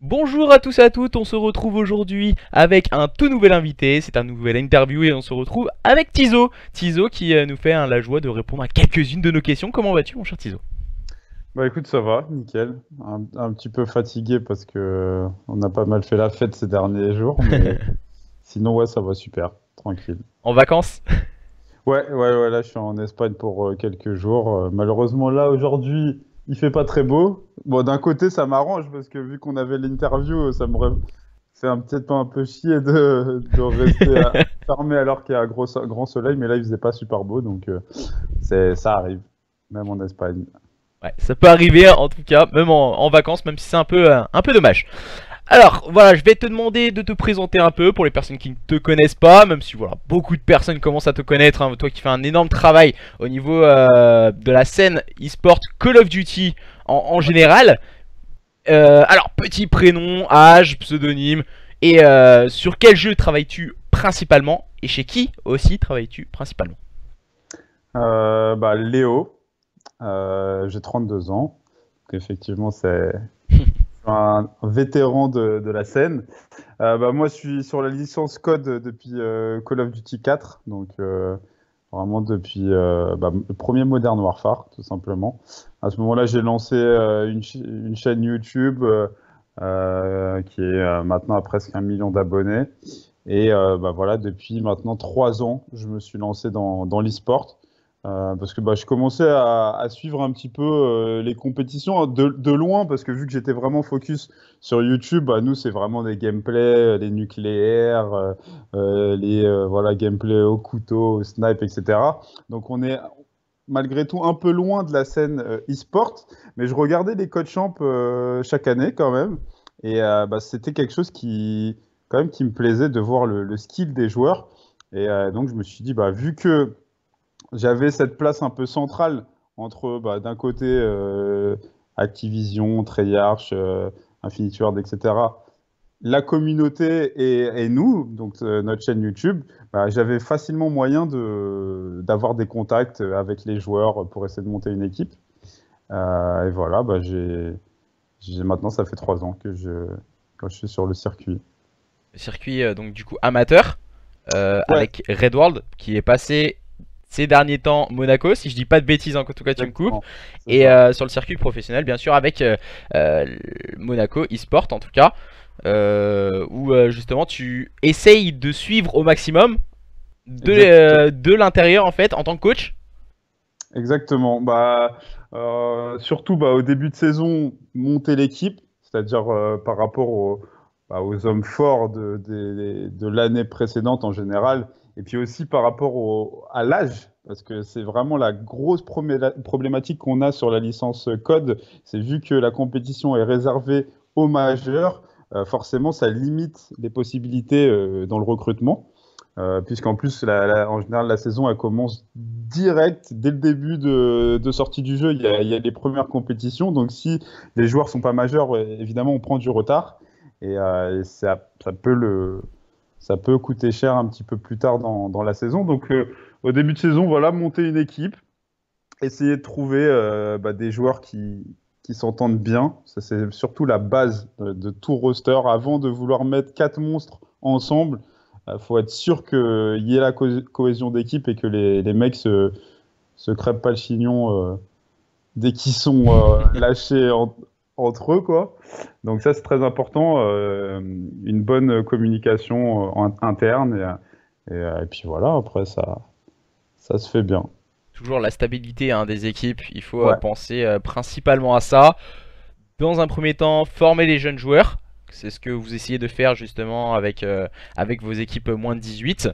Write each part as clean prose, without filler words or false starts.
Bonjour à tous et à toutes, on se retrouve aujourd'hui avec un tout nouvel invité, c'est un nouvel interview et on se retrouve avec Tizo. Tizo qui nous fait la joie de répondre à quelques-unes de nos questions. Comment vas-tu mon cher Tizo? Bah écoute, ça va, nickel. Un petit peu fatigué parce que on a pas mal fait la fête ces derniers jours, mais sinon ouais, ça va super, tranquille. En vacances? Ouais, là je suis en Espagne pour quelques jours. Malheureusement là aujourd'hui, il fait pas très beau. Bon, d'un côté ça m'arrange parce que vu qu'on avait l'interview, ça m'aurait fait peut-être pas un peu chier de rester fermé alors qu'il y a un grand soleil, mais là il faisait pas super beau, donc ça arrive, même en Espagne. Ouais, ça peut arriver en tout cas, même en vacances, même si c'est un peu dommage. Alors voilà, je vais te demander de te présenter un peu pour les personnes qui ne te connaissent pas, même si voilà, beaucoup de personnes commencent à te connaître, hein, toi qui fais un énorme travail au niveau de la scène e-sport Call of Duty en général. Alors, petit prénom, âge, pseudonyme, et sur quel jeu travailles-tu principalement, et chez qui aussi travailles-tu principalement? Bah Léo. J'ai 32 ans, donc effectivement c'est un vétéran de la scène. Bah, moi je suis sur la licence Code depuis Call of Duty 4, donc vraiment depuis le premier Modern Warfare tout simplement. À ce moment-là j'ai lancé une chaîne YouTube qui est maintenant à presque 1 million d'abonnés. Et bah, voilà, depuis maintenant 3 ans, je me suis lancé dans l'e-sport. Parce que bah, je commençais à suivre un petit peu les compétitions hein, de loin, parce que vu que j'étais vraiment focus sur YouTube, bah, nous c'est vraiment des gameplays, les nucléaires, voilà, gameplays au couteau, au snipe, etc. Donc on est malgré tout un peu loin de la scène e-sport, mais je regardais les codes champ chaque année quand même, et bah, c'était quelque chose quand même, qui me plaisait de voir le skill des joueurs. Et donc je me suis dit, bah, vu que j'avais cette place un peu centrale entre, bah, d'un côté, Activision, Treyarch, Infinity Ward, etc., la communauté et nous, donc notre chaîne YouTube, bah, j'avais facilement moyen d'avoir des contacts avec les joueurs pour essayer de monter une équipe. Et voilà, bah, maintenant, ça fait 3 ans que je suis sur le circuit. Le circuit donc du coup amateur, Ouais, avec Red World, qui est passé ces derniers temps Monaco, si je dis pas de bêtises, hein, en tout cas tu me coupes, exactement. C'est et ça. sur le circuit professionnel, bien sûr, avec Monaco eSport en tout cas, où justement tu essayes de suivre au maximum Exactement. de l'intérieur en fait en tant que coach. Exactement. Bah, surtout bah, au début de saison, monter l'équipe, c'est-à-dire par rapport aux hommes forts de l'année précédente en général, et puis aussi par rapport à l'âge, parce que c'est vraiment la grosse problématique qu'on a sur la licence Code, c'est vu que la compétition est réservée aux majeurs, forcément ça limite les possibilités dans le recrutement. Puisqu'en plus, en général, la saison, elle commence direct, dès le début de sortie du jeu, il y a les premières compétitions. Donc, si les joueurs sont pas majeurs, ouais, évidemment, on prend du retard. Et ça peut coûter cher un petit peu plus tard dans la saison. Donc, au début de saison, voilà, monter une équipe, essayer de trouver bah, des joueurs qui s'entendent bien. Ça, c'est surtout la base de tout roster. Avant de vouloir mettre 4 monstres ensemble, il faut être sûr qu'il y ait la cohésion d'équipe et que les mecs se crêpent pas le chignon dès qu'ils sont lâchés entre eux, quoi. Donc ça, c'est très important. Une bonne communication interne. Et puis voilà, après, ça se fait bien. Toujours la stabilité hein, des équipes, il faut Ouais, penser principalement à ça. Dans un premier temps, former les jeunes joueurs. C'est ce que vous essayez de faire justement avec vos équipes moins de 18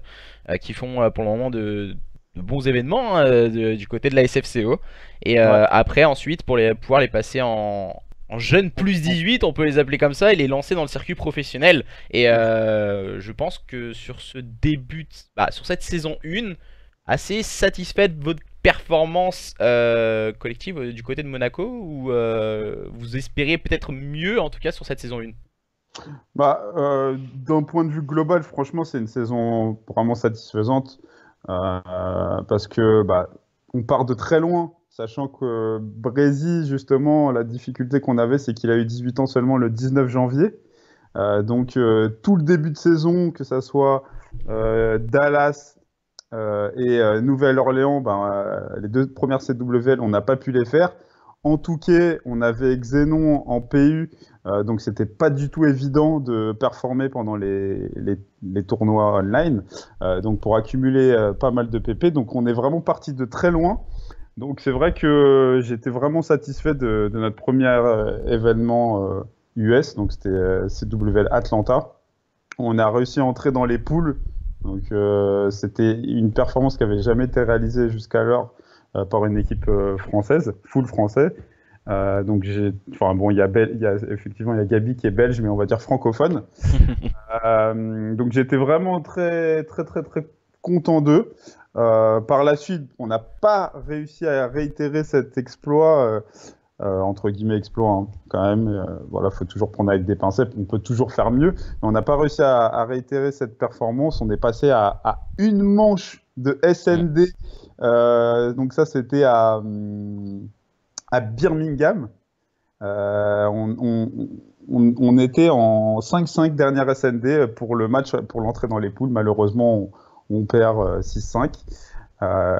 qui font pour le moment de bons événements hein, du côté de la SFCO. Et ouais. après, ensuite, pour pouvoir les passer en jeunes plus 18, on peut les appeler comme ça, et les lancer dans le circuit professionnel. Et je pense que sur ce début, sur cette saison 1, assez satisfait de votre performance collective du côté de Monaco, ou vous espérez peut-être mieux en tout cas sur cette saison 1? Bah, d'un point de vue global, franchement, c'est une saison vraiment satisfaisante. parce que on part de très loin, sachant que Brésil, justement, la difficulté qu'on avait, c'est qu'il a eu 18 ans seulement le 19 janvier. Donc tout le début de saison, que ça soit Dallas et Nouvelle-Orléans, les deux premières CWL, on n'a pas pu les faire. En Touquet, on avait Xenon en PU, donc c'était pas du tout évident de performer pendant les tournois online, donc pour accumuler pas mal de PP. Donc on est vraiment parti de très loin. Donc c'est vrai que j'étais vraiment satisfait de notre premier événement US, donc c'était CWL Atlanta. On a réussi à entrer dans les poules, donc c'était une performance qui avait jamais été réalisée jusqu'alors par une équipe française, full français. Donc effectivement il y a Gabi qui est belge, mais on va dire francophone. Donc j'étais vraiment très très très très content d'eux. Par la suite, on n'a pas réussi à réitérer cet exploit, entre guillemets exploit, hein, quand même. Voilà, faut toujours prendre avec des pincettes, on peut toujours faire mieux. Mais on n'a pas réussi à réitérer cette performance. On est passé à une manche de SND. Donc ça, c'était à Birmingham. On était en 5-5 dernière SND pour le match, pour l'entrée dans les poules. Malheureusement, on perd 6-5.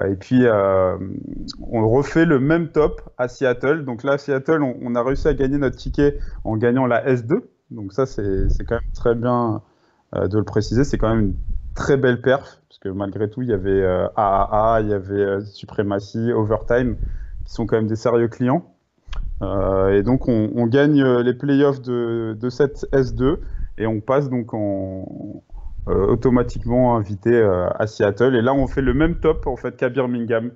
Et puis, on refait le même top à Seattle. Donc là, à Seattle, on a réussi à gagner notre ticket en gagnant la S2. Donc ça, c'est quand même très bien de le préciser. C'est quand même une très belle perf, parce que malgré tout, il y avait AAA, il y avait Supremacy, Overtime, qui sont quand même des sérieux clients. Et donc, on gagne les playoffs de cette S2 et on passe donc automatiquement invité à Seattle. Et là, on fait le même top en fait qu'à Birmingham.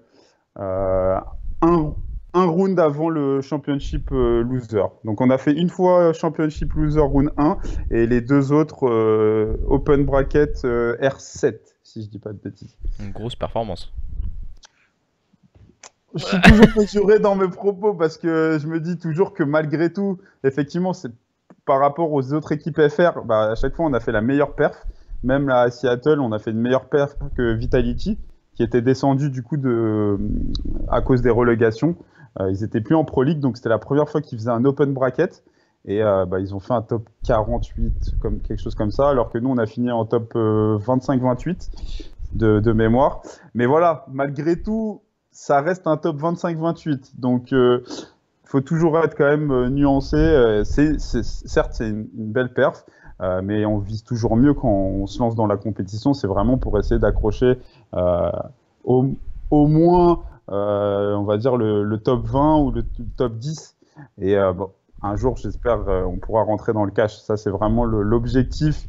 Un round avant le Championship Loser. Donc, on a fait une fois Championship Loser Round 1 et les deux autres Open Bracket R7, si je dis pas de bêtises. Une grosse performance. Je suis toujours mesuré dans mes propos parce que je me dis toujours que malgré tout, effectivement, c'est par rapport aux autres équipes FR, à chaque fois on a fait la meilleure perf. Même là à Seattle, on a fait une meilleure perf que Vitality, qui était descendu du coup à cause des relégations. Ils étaient plus en Pro League, donc c'était la première fois qu'ils faisaient un open bracket. Et ils ont fait un top 48, comme quelque chose comme ça, alors que nous on a fini en top 25-28 de mémoire. Mais voilà, malgré tout, ça reste un top 25-28. Donc, faut toujours être quand même nuancé. Certes, c'est une belle perf, mais on vise toujours mieux quand on se lance dans la compétition. C'est vraiment pour essayer d'accrocher au moins, on va dire, le top 20 ou le top 10. Et un jour, j'espère, on pourra rentrer dans le cash. Ça, c'est vraiment l'objectif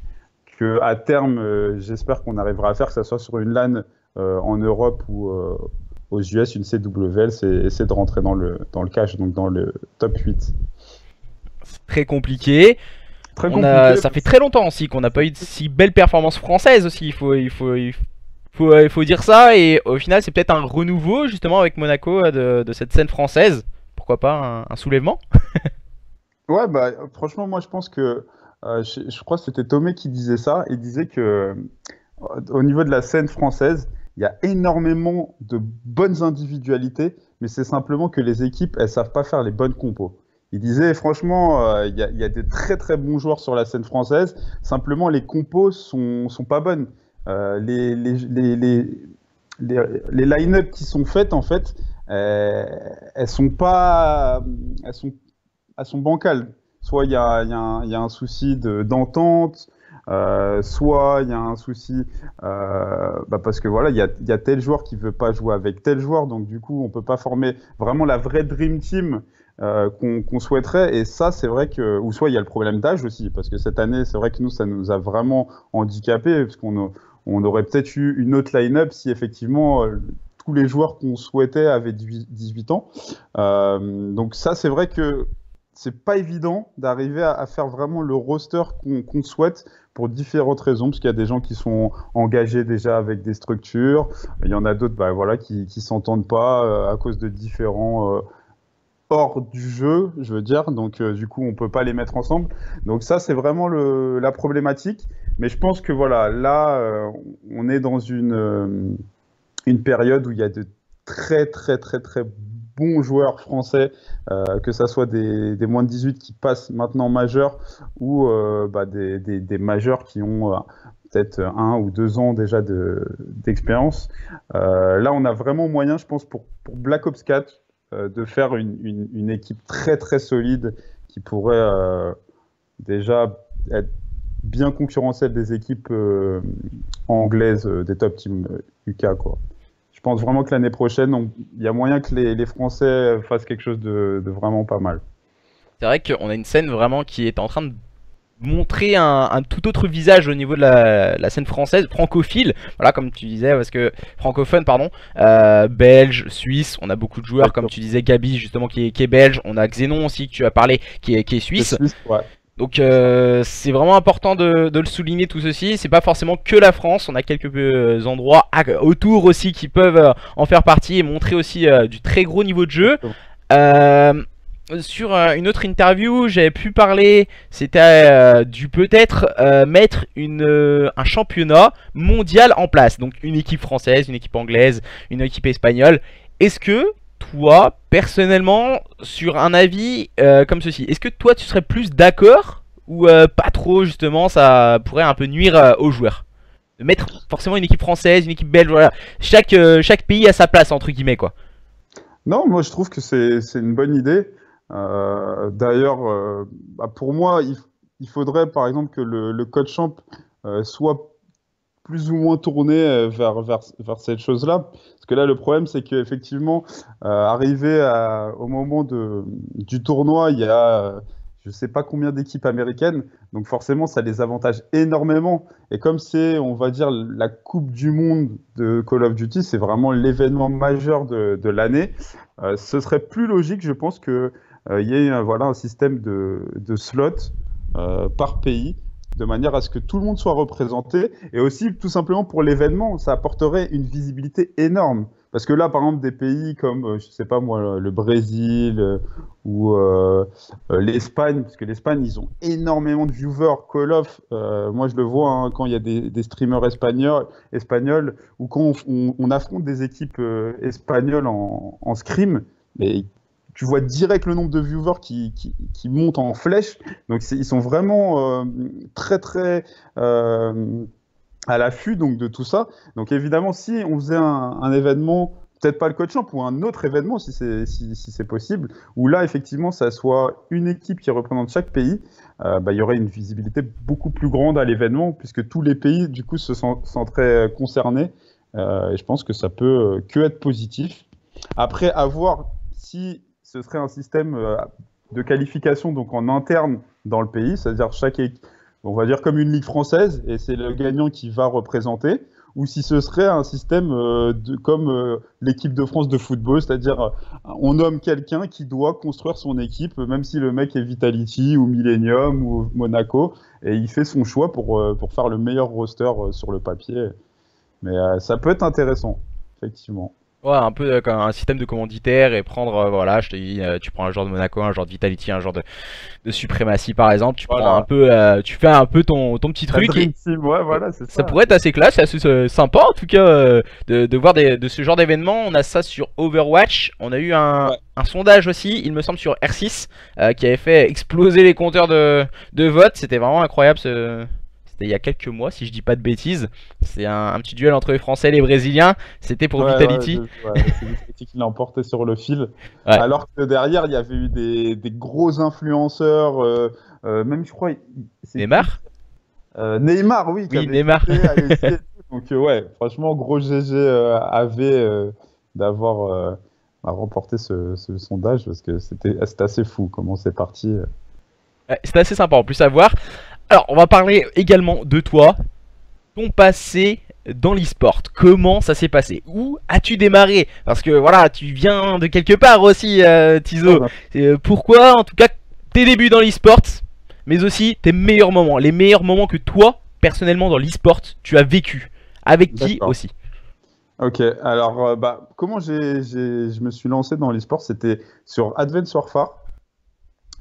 qu'à terme, j'espère qu'on arrivera à faire, que ce soit sur une LAN en Europe ou aux US, une CWL, c'est essayer de rentrer dans le cash, donc dans le top 8. C'est très compliqué. Ça fait très longtemps aussi qu'on n'a pas eu de si belle performance française aussi. Il faut dire ça. Et au final, c'est peut-être un renouveau justement avec Monaco de cette scène française. Pourquoi pas un soulèvement? Ouais, franchement, moi je pense que je crois que c'était Tomé qui disait ça. Il disait que au niveau de la scène française, il y a énormément de bonnes individualités, mais c'est simplement que les équipes, elles savent pas faire les bonnes compos. Il disait, franchement, il y a des très très bons joueurs sur la scène française, simplement les compos sont pas bonnes. Les line-up qui sont faites, en fait, elles sont bancales. Soit il y a un souci d'entente, soit il y a un souci parce que voilà, il y a tel joueur qui veut pas jouer avec tel joueur, donc du coup on peut pas former vraiment la vraie dream team qu'on souhaiterait. Et ça, c'est vrai que, ou soit il y a le problème d'âge aussi, parce que cette année, c'est vrai que nous, ça nous a vraiment handicapé, parce on aurait peut-être eu une autre line-up si effectivement tous les joueurs qu'on souhaitait avaient 18 ans. Donc ça, c'est vrai que c'est pas évident d'arriver à faire vraiment le roster qu'on souhaite pour différentes raisons, parce qu'il y a des gens qui sont engagés déjà avec des structures, il y en a d'autres voilà, qui s'entendent pas à cause de différents hors du jeu, je veux dire, donc du coup on peut pas les mettre ensemble. Donc ça c'est vraiment la problématique, mais je pense que voilà, là on est dans une une période où il y a de très très très très bons joueurs français, que ça soit des moins de 18 qui passent maintenant majeurs ou des majeurs qui ont peut-être 1 ou 2 ans déjà d'expérience. Là, on a vraiment moyen, je pense, pour Black Ops 4, de faire une équipe très très solide qui pourrait déjà être bien concurrentielle des équipes anglaises, des top teams UK, quoi. Je pense vraiment que l'année prochaine, il y a moyen que les Français fassent quelque chose de vraiment pas mal. C'est vrai qu'on a une scène vraiment qui est en train de montrer un tout autre visage au niveau de la scène française, francophile, voilà comme tu disais, parce que francophone pardon, belge, suisse, on a beaucoup de joueurs comme tu disais, Gabi justement qui est belge, on a Xenon aussi que tu as parlé qui est suisse. Ouais. Donc c'est vraiment important de le souligner tout ceci, c'est pas forcément que la France, on a quelques endroits autour aussi qui peuvent en faire partie et montrer aussi du très gros niveau de jeu. Sur une autre interview, j'avais pu parler, c'était du peut-être mettre un championnat mondial en place. Donc une équipe française, une équipe anglaise, une équipe espagnole. Est-ce que toi, personnellement, sur un avis comme ceci, est-ce que toi tu serais plus d'accord ou pas trop justement, ça pourrait un peu nuire aux joueurs? De mettre forcément une équipe française, une équipe belge, voilà. Chaque pays a sa place entre guillemets quoi. Non, moi je trouve que c'est une bonne idée. D'ailleurs, pour moi, il faudrait par exemple que le code champ soit plus ou moins tourné vers cette chose-là. Parce que là, le problème, c'est qu'effectivement, au moment du tournoi, il y a je ne sais pas combien d'équipes américaines, donc forcément, ça les avantage énormément. Et comme c'est, on va dire, la Coupe du Monde de Call of Duty, c'est vraiment l'événement majeur de l'année, ce serait plus logique, je pense, qu'il y ait voilà, un système de slots par pays, de manière à ce que tout le monde soit représenté. Et aussi, tout simplement, pour l'événement, ça apporterait une visibilité énorme. Parce que là, par exemple, des pays comme, je sais pas moi, le Brésil ou l'Espagne, parce que l'Espagne, ils ont énormément de viewers Call of. Moi, je le vois hein, quand il y a des streamers espagnols ou quand on affronte des équipes espagnoles en scrim, mais tu vois direct le nombre de viewers qui montent en flèche. Donc, ils sont vraiment très, très à l'affût donc, de tout ça. Donc, évidemment, si on faisait un événement, peut-être pas le Code Champ, ou un autre événement, si c'est possible, où là, effectivement, ça soit une équipe qui représente chaque pays, il y aurait une visibilité beaucoup plus grande à l'événement, puisque tous les pays, du coup, se sentiraient concernés. Et je pense que ça peut que être positif. Après, à voir si ce serait un système de qualification donc en interne dans le pays, c'est-à-dire chaque équipe, on va dire comme une ligue française, et c'est le gagnant qui va représenter, ou si ce serait un système comme l'équipe de France de football, c'est-à-dire on nomme quelqu'un qui doit construire son équipe, même si le mec est Vitality ou Millennium ou Monaco, et il fait son choix pour faire le meilleur roster sur le papier. Mais ça peut être intéressant, effectivement. Ouais, un peu comme un système de commanditaire et prendre, voilà, je te dis, tu prends un joueur de Monaco, un joueur de Vitality, un joueur de Suprématie par exemple, tu prends un peu, tu fais un peu ton petit truc. Dream Team, ouais, voilà, c'est ça. Ça pourrait être assez classe, c'est assez sympa en tout cas de voir de ce genre d'événement. On a ça sur Overwatch, on a eu un sondage aussi, il me semble sur R6, qui avait fait exploser les compteurs de vote, c'était vraiment incroyable C'était il y a quelques mois, si je dis pas de bêtises. C'est un petit duel entre les Français et les Brésiliens. C'était pour Vitality. C'est Vitality qui l'a emporté sur le fil. Ouais. Alors que derrière, il y avait eu des gros influenceurs, même je crois. Neymar Neymar, oui. Oui, Neymar. Donc, ouais, franchement, gros GG AV d'avoir remporté ce sondage parce que c'était assez fou comment c'est parti. C'était assez sympa en plus à voir. Alors, on va parler également de toi, ton passé dans l'e-sport. Comment ça s'est passé? Où as-tu démarré? Parce que voilà, tu viens de quelque part aussi, Tizo. Pourquoi, en tout cas, tes débuts dans l'e-sport, mais aussi tes meilleurs moments, les meilleurs moments que toi, personnellement, dans l'e-sport, tu as vécu. Avec qui aussi? Ok, alors, comment je me suis lancé dans l'e-sport? C'était sur Advance Warfare.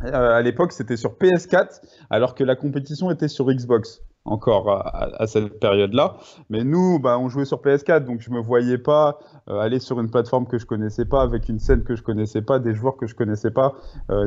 À l'époque, c'était sur PS4, alors que la compétition était sur Xbox. encore à cette période-là. Mais nous, bah, on jouait sur PS4, donc je me voyais pas aller sur une plateforme que je connaissais pas, avec une scène que je connaissais pas, des joueurs que je connaissais pas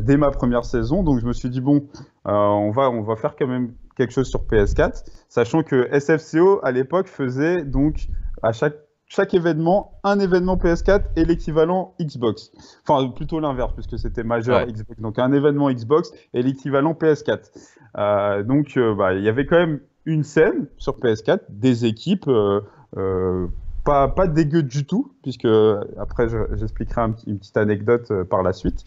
dès ma première saison. Donc je me suis dit bon, on va faire quand même quelque chose sur PS4, sachant que SFCO à l'époque faisait donc à chaque événement, un événement PS4 et l'équivalent Xbox. Enfin, plutôt l'inverse, puisque c'était majeur Ouais. Xbox. Donc, un événement Xbox et l'équivalent PS4. Donc, bah, il y avait quand même une scène sur PS4, des équipes, pas dégueu du tout, puisque après, j'expliquerai une petite anecdote par la suite.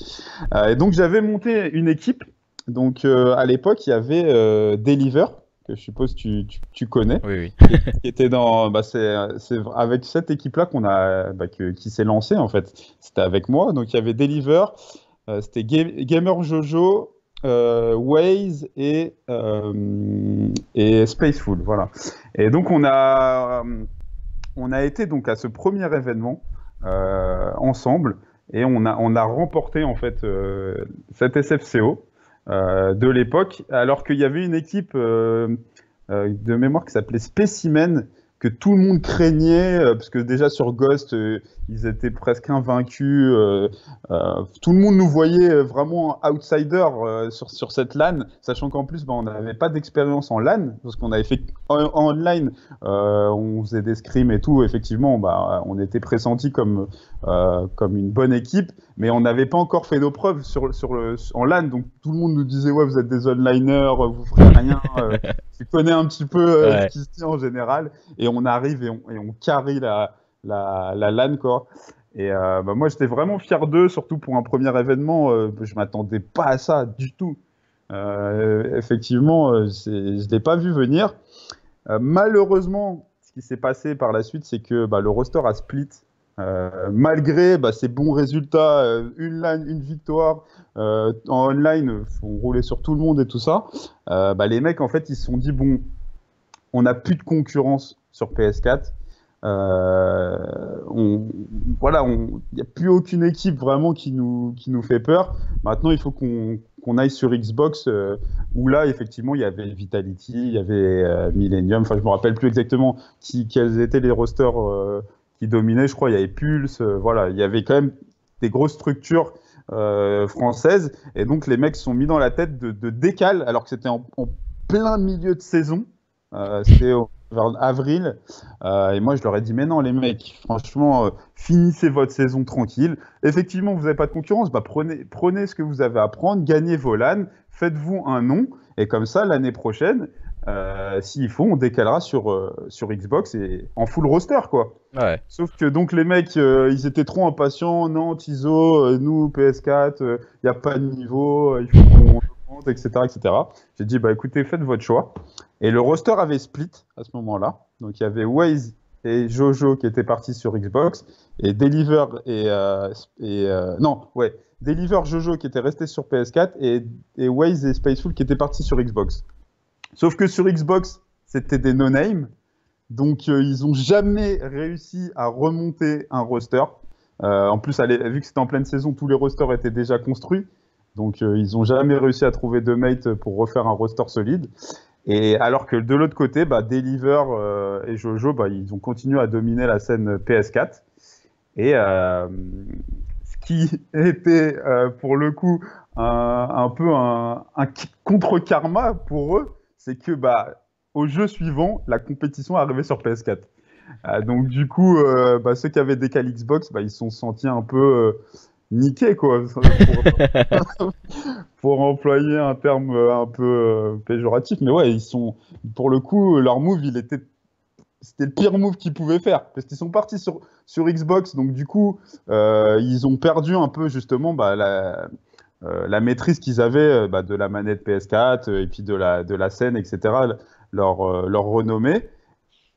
Et donc, j'avais monté une équipe. Donc, à l'époque, il y avait Deliver, que je suppose tu connais Oui, qui était dans, bah, c'est avec cette équipe-là qui s'est lancée en fait. C'était avec moi, donc il y avait Deliver, c'était Gamer Jojo, Waze et Spaceful, voilà. Et donc on a été donc à ce premier événement ensemble et on a remporté en fait cette SFCO de l'époque, alors qu'il y avait une équipe de mémoire qui s'appelait Specimen, que tout le monde craignait, parce que déjà sur Ghost, ils étaient presque invaincus. Tout le monde nous voyait vraiment outsider sur cette LAN, sachant qu'en plus, bah, on n'avait pas d'expérience en LAN, parce qu'on avait fait en online, on faisait des scrims et tout. Effectivement, bah, on était pressentis comme une bonne équipe, mais on n'avait pas encore fait nos preuves en LAN, donc tout le monde nous disait ouais, vous êtes des onliners, vous ferez rien. Tu connais un petit peu ce ouais. qui se dit en général, et on arrive et on carry la LAN, quoi. Et bah, moi, j'étais vraiment fier d'eux, surtout pour un premier événement. Je m'attendais pas à ça du tout. Effectivement, je ne l'ai pas vu venir. Malheureusement, ce qui s'est passé par la suite, c'est que bah, le roster a split. Malgré bah, ces bons résultats, une LAN, une victoire, en online, on roulait sur tout le monde et tout ça. Bah, les mecs, en fait, ils se sont dit, bon, on n'a plus de concurrence sur PS4. Euh, on, voilà, il n'y a plus aucune équipe vraiment qui nous fait peur. Maintenant, il faut qu'on aille sur Xbox, où là, effectivement, il y avait Vitality, il y avait Millennium. Enfin, je me rappelle plus exactement quels étaient les rosters qui dominaient. Je crois il y avait Pulse. Voilà, il y avait quand même des grosses structures françaiise. Et donc, les mecs se sont mis dans la tête de décale, alors que c'était en plein milieu de saison. C'était vers avril. Et moi, je leur ai dit, mais non, les mecs, franchement, finissez votre saison tranquille. Effectivement, vous n'avez pas de concurrence. Bah, prenez ce que vous avez à prendre, gagnez vos LAN, faites-vous un nom. Et comme ça, l'année prochaine, s'il faut, on décalera sur Xbox et en full roster, quoi. Ouais. Sauf que donc les mecs, ils étaient trop impatients. Non, Tizo, nous, PS4, il n'y a pas de niveau, il faut qu'on augmente, etc., etc. J'ai dit, bah écoutez, faites votre choix. Et le roster avait split à ce moment-là. Donc il y avait Waze et Jojo qui étaient partis sur Xbox, et Deliver non, ouais, Deliver, Jojo qui étaient restés sur PS4, et Waze et Spaceful qui étaient partis sur Xbox. Sauf que sur Xbox, c'était des no-name. Donc, ils n'ont jamais réussi à remonter un roster. En plus, vu que c'était en pleine saison, tous les rosters étaient déjà construits. Donc, ils n'ont jamais réussi à trouver de mates pour refaire un roster solide. Et alors que de l'autre côté, bah, Deliver et Jojo, bah, ils ont continué à dominer la scène PS4. Et ce qui était, pour le coup, un peu un contre-karma pour eux, c'est que bah, au jeu suivant, la compétition est arrivée sur PS4. Donc du coup, bah, ceux qui avaient décalé Xbox, bah, ils se sont sentis un peu niqués, quoi, pour employer un terme un peu péjoratif. Mais ouais, pour le coup, leur move, c'était le pire move qu'ils pouvaient faire, parce qu'ils sont partis sur Xbox, donc du coup, ils ont perdu un peu justement bah, la maîtrise qu'ils avaient bah, de la manette PS4 et puis de la scène, etc., leur renommée.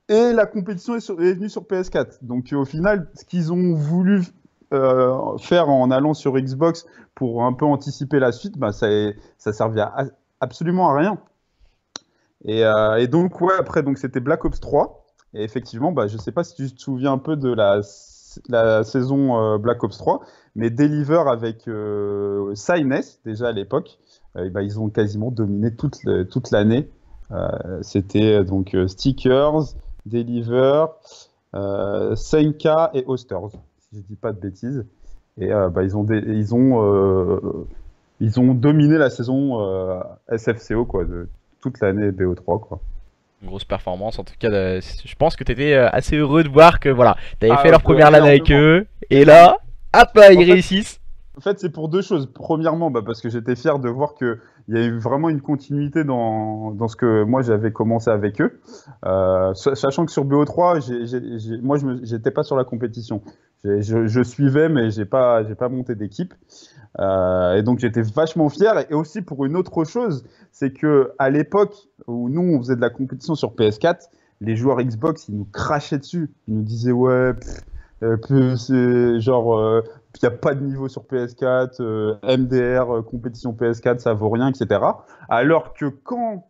Et la compétition est venue sur PS4. Donc au final, ce qu'ils ont voulu faire en allant sur Xbox pour un peu anticiper la suite, bah, ça servait absolument à rien. Et donc, ouais, après, donc, c'était Black Ops 3. Et effectivement, bah, je ne sais pas si tu te souviens un peu de la saison Black Ops 3, mais Deliver avec Cygnus, déjà à l'époque, bah, ils ont quasiment dominé toute l'année. C'était donc Stickers, Deliver, Senka et Osters, si je dis pas de bêtises. Et bah, ils ont dominé la saison SFCO quoi, de toute l'année BO3 quoi. Une grosse performance, en tout cas, je pense que tu étais assez heureux de voir que voilà, tu avais Ah, fait leur première LAN avec énormément. eux, et là, hop là, ils En fait, réussissent. En fait, c'est pour deux choses. Premièrement, bah, parce que j'étais fier de voir qu'il y a eu vraiment une continuité dans ce que moi j'avais commencé avec eux. Sachant que sur BO3, moi j'étais pas sur la compétition. Je suivais, mais j'ai pas monté d'équipe. Et donc j'étais vachement fier. Et aussi pour une autre chose, c'est que à l'époque où nous on faisait de la compétition sur PS4, les joueurs Xbox ils nous crachaient dessus. Ils nous disaient ouais, c'est genre il n'y a pas de niveau sur PS4, MDR, compétition PS4, ça vaut rien, etc. Alors que quand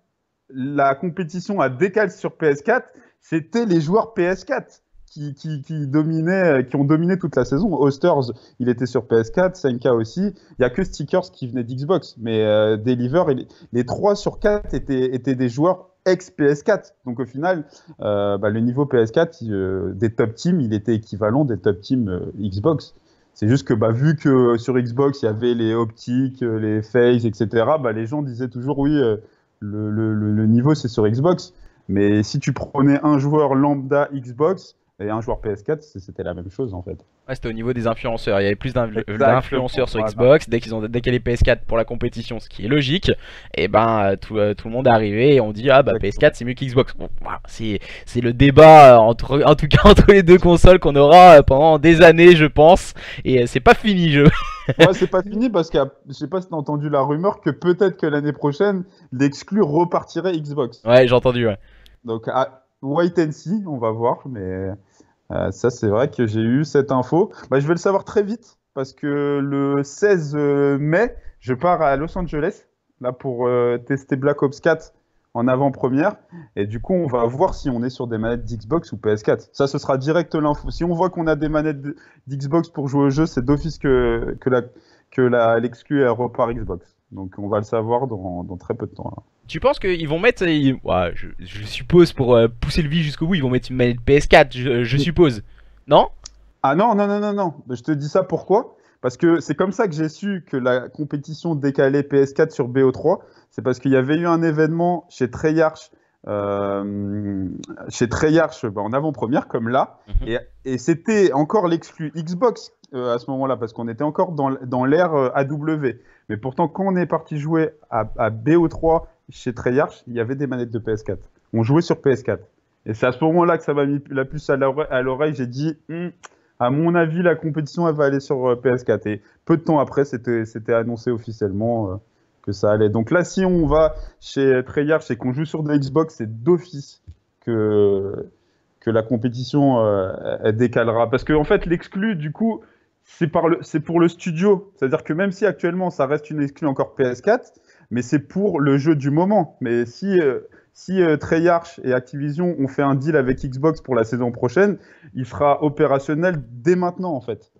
la compétition a décalé sur PS4, c'était les joueurs PS4 qui dominaient, qui ont dominé toute la saison. Osters, il était sur PS4, Senka aussi. Il n'y a que Stickers qui venait d'Xbox. Mais Deliver, les 3 sur 4 étaient des joueurs ex-PS4. Donc au final, bah, le niveau PS4 des top teams, il était équivalent des top teams Xbox. C'est juste que bah, vu que sur Xbox, il y avait les optiques, les phases, etc., bah, les gens disaient toujours oui, le niveau c'est sur Xbox. Mais si tu prenais un joueur lambda Xbox et un joueur PS4, c'était la même chose en fait. Ouais, c'était au niveau des influenceurs. Il y avait plus Exactement. d'influenceurs sur Voilà. Xbox. Dès qu'ils ont décalé PS4 pour la compétition, ce qui est logique, et ben tout le monde est arrivé et on dit ah bah Exactement. PS4 c'est mieux qu'Xbox. Bon, voilà, c'est le débat en tout cas entre les deux consoles qu'on aura pendant des années, je pense. Et c'est pas fini, je. Ouais, c'est pas fini parce que je sais pas si t'as entendu la rumeur que peut-être que l'année prochaine, l'exclu repartirait Xbox. Ouais, j'ai entendu. Ouais. Donc, wait and see, on va voir. Mais ça, c'est vrai que j'ai eu cette info. Bah, je vais le savoir très vite parce que le 16 mai, je pars à Los Angeles là pour tester Black Ops 4 en avant-première. Et du coup, on va voir si on est sur des manettes d'Xbox ou PS4. Ça, ce sera direct l'info. Si on voit qu'on a des manettes d'Xbox pour jouer au jeu, c'est d'office que l'exclu elle repart Xbox. Donc, on va le savoir dans très peu de temps, là. Tu penses qu'ils vont mettre, ouais, je suppose pour pousser le vie jusqu'au bout, ils vont mettre une manette PS4, je suppose. Non? Ah non, non, non, non, non. Je te dis ça pourquoi? Parce que c'est comme ça que j'ai su que la compétition décalait PS4 sur BO3. C'est parce qu'il y avait eu un événement euh, chez Treyarch bah, en avant-première, comme là. Mhm. Et c'était encore l'exclu Xbox à ce moment-là, parce qu'on était encore dans l'ère AW. Mais pourtant, quand on est parti jouer à BO3 chez Treyarch, il y avait des manettes de PS4. On jouait sur PS4. Et c'est à ce moment-là que ça m'a mis la puce à l'oreille. J'ai dit, à mon avis, la compétition, elle va aller sur PS4. Et peu de temps après, c'était annoncé officiellement que ça allait. Donc là, si on va chez Treyarch et qu'on joue sur des Xbox, c'est d'office que la compétition elle décalera. Parce qu'en fait, l'exclu, du coup, c'est pour le studio. C'est-à-dire que même si actuellement, ça reste une exclue encore PS4, mais c'est pour le jeu du moment. Mais si Treyarch et Activision ont fait un deal avec Xbox pour la saison prochaine, il sera opérationnel dès maintenant, en fait.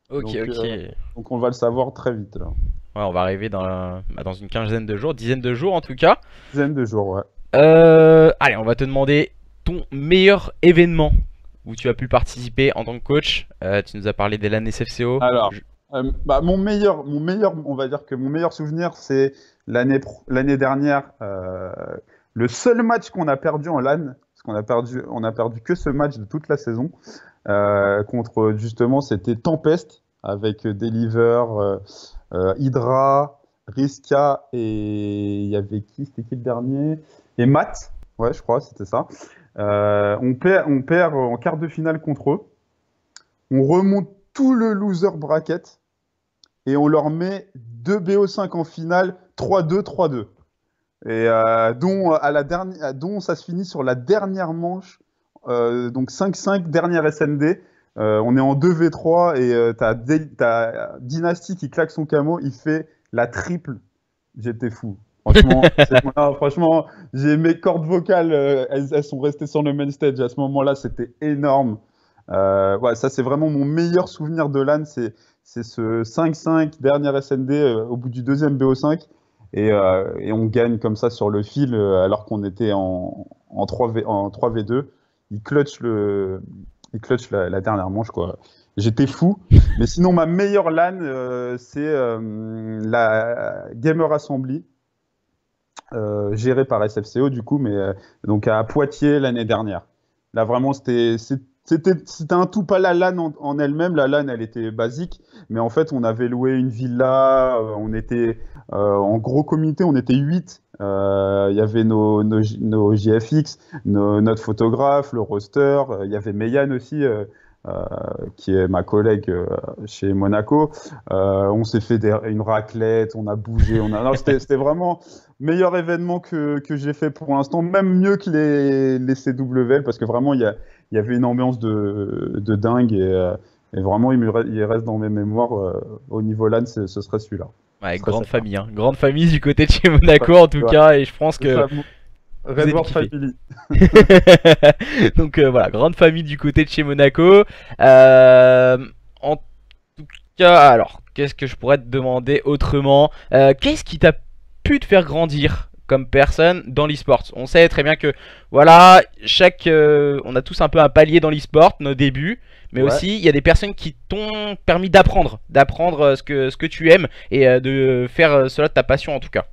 Ok, Donc, ok. donc on va le savoir très vite, là. Ouais, on va arriver dans une quinzaine de jours, dizaine de jours en tout cas. Dizaine de jours, ouais. Allez, on va te demander ton meilleur événement où tu as pu participer en tant que coach. Tu nous as parlé des LAN SFCO. Alors, bah, on va dire que mon meilleur souvenir, c'est l'année dernière, le seul match qu'on a perdu en LAN, parce on a perdu que ce match de toute la saison, contre justement, c'était Tempest avec Deliver, Hydra, Riska et il y avait qui? C'était qui le dernier? Et Matt, ouais, je crois, c'était ça. On perd en quart de finale contre eux. On remonte tout le loser bracket et on leur met 2 BO5 en finale, 3-2, 3-2. Et dont ça se finit sur la dernière manche, donc 5-5, dernière SND. On est en 2v3 et t'as Dynasty qui claque son camo, il fait la triple. J'étais fou. Franchement, franchement, mes cordes vocales, elles sont restées sur le main stage. À ce moment-là, c'était énorme. Ouais, ça, c'est vraiment mon meilleur souvenir de LAN. C'est ce 5-5, dernière SND au bout du deuxième BO5. et on gagne comme ça sur le fil alors qu'on était en 3v2. Il clutch, la dernière manche, quoi. J'étais fou. Mais sinon, ma meilleure LAN, c'est la Gamer Assembly, gérée par SFCO, du coup, mais donc à Poitiers l'année dernière. Là, vraiment, c'était un tout, pas la LAN en elle-même. La LAN, elle était basique, mais en fait, on avait loué une villa, on était en gros comité, on était 8. Il y avait nos JFX, notre photographe, le roster, il y avait Meyane aussi, euh, qui est ma collègue chez Monaco. On s'est fait une raclette, on a bougé, non, c'était vraiment meilleur événement que j'ai fait pour l'instant, même mieux que les CWL, parce que vraiment, il y avait une ambiance de dingue et vraiment, il reste dans mes mémoires au niveau LAN, ce serait celui-là. Ouais, Ce serait grande ça. famille, hein. Grande famille du côté de chez Monaco en tout Ouais, cas, et je pense c'est que ça, vous Red avez World kiffé. Family. Donc voilà, grande famille du côté de chez Monaco. Euh, En tout cas, alors, qu'est-ce que je pourrais te demander autrement? Qu'est-ce qui t'a pu te faire grandir comme personne dans l'e-sport? On sait très bien que, voilà, on a tous un peu un palier dans l'e-sport, nos débuts. Mais Ouais. aussi, il y a des personnes qui t'ont permis d'apprendre ce que tu aimes et de faire cela de ta passion en tout cas.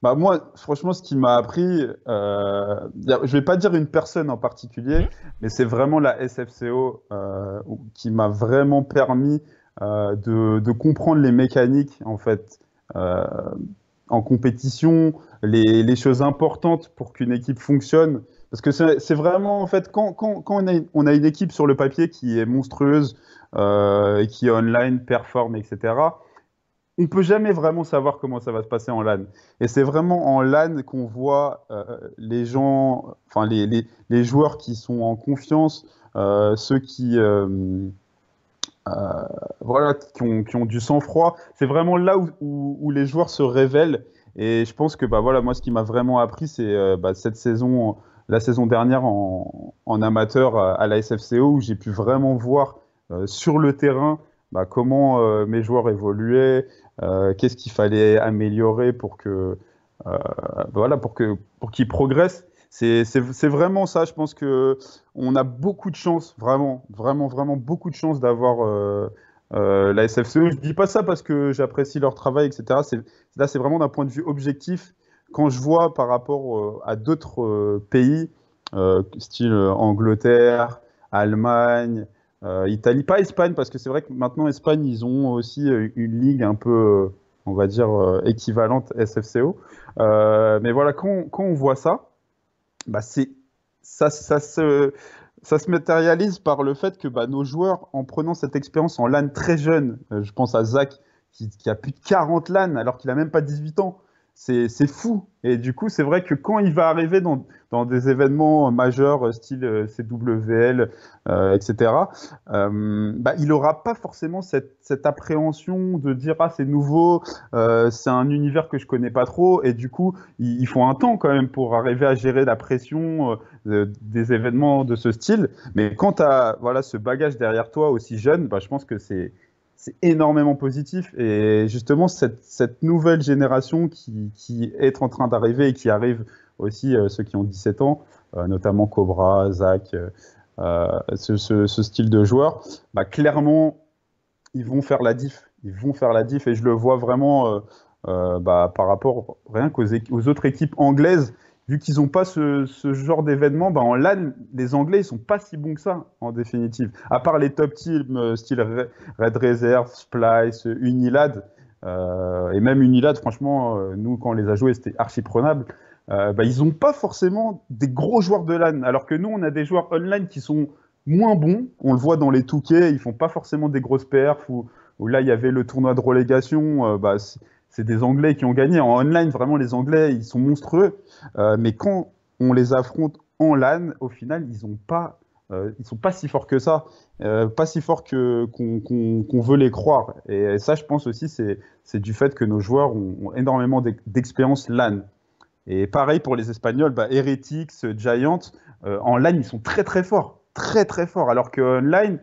Bah moi, franchement, ce qui m'a appris, je vais pas dire une personne en particulier, Mhm. mais c'est vraiment la SFCO qui m'a vraiment permis de comprendre les mécaniques en fait euh, en compétition, les choses importantes pour qu'une équipe fonctionne. Parce que c'est vraiment en fait quand on a une équipe sur le papier qui est monstrueuse, et qui est online, performe, etc. On peut jamais vraiment savoir comment ça va se passer en LAN. Et c'est vraiment en LAN qu'on voit les gens, enfin les joueurs qui sont en confiance, ceux euh, voilà, qui ont du sang-froid. C'est vraiment là où les joueurs se révèlent. Et je pense que bah, voilà, moi, ce qui m'a vraiment appris, c'est bah, cette saison, la saison dernière en amateur à la SFCO, où j'ai pu vraiment voir sur le terrain bah, comment mes joueurs évoluaient, qu'est-ce qu'il fallait améliorer euh, voilà, pour qu'ils progressent. C'est vraiment ça. Je pense que on a beaucoup de chance, vraiment, vraiment, vraiment beaucoup de chance d'avoir la SFCO. Je dis pas ça parce que j'apprécie leur travail, etc. Là, c'est vraiment d'un point de vue objectif. Quand je vois par rapport à d'autres pays, style Angleterre, Allemagne, Italie, pas Espagne, parce que c'est vrai que maintenant, Espagne, ils ont aussi une ligue un peu, on va dire, équivalente SFCO. Mais voilà, quand on voit ça, bah ça, ça se, ça se matérialise par le fait que bah, nos joueurs, en prenant cette expérience en LAN très jeune, je pense à Zach qui a plus de 40 LAN alors qu'il a même pas 18 ans, c'est fou. Et du coup, c'est vrai que quand il va arriver dans des événements majeurs, style CWL, etc., bah, il n'aura pas forcément cette appréhension de dire ah c'est nouveau, c'est un univers que je connais pas trop, et du coup il faut un temps quand même pour arriver à gérer la pression des événements de ce style. Mais quand tu as voilà, ce bagage derrière toi aussi jeune, bah, je pense que c'est énormément positif. Et justement, cette nouvelle génération qui est en train d'arriver et qui arrive aussi, ceux qui ont 17 ans, notamment Cobra, Zach, ce style de joueur, bah, clairement, ils vont faire la diff. Ils vont faire la diff et je le vois vraiment bah, par rapport rien aux autres équipes anglaises. Vu qu'ils n'ont pas ce genre d'événement, bah, en LAN, les Anglais, ils sont pas si bons que ça, en définitive. À part les top teams, style Red Reserve, Splice, Unilad. Et même Unilad, franchement, nous, quand on les a joués, c'était archi prenable. Bah, ils n'ont pas forcément des gros joueurs de LAN. Alors que nous, on a des joueurs online qui sont moins bons. On le voit dans les 2K, ils font pas forcément des grosses perfs. Où là, il y avait le tournoi de relégation. Bah, c'est des Anglais qui ont gagné. En online, vraiment, les Anglais, ils sont monstrueux. Mais quand on les affronte en LAN, au final, ils sont pas si forts que ça. Pas si forts qu'on veut les croire. Et ça, je pense aussi, c'est du fait que nos joueurs ont énormément d'expérience LAN. Et pareil pour les Espagnols, bah, Heretics, Giant, en LAN, ils sont très très forts. Très très forts. Alors qu'en online,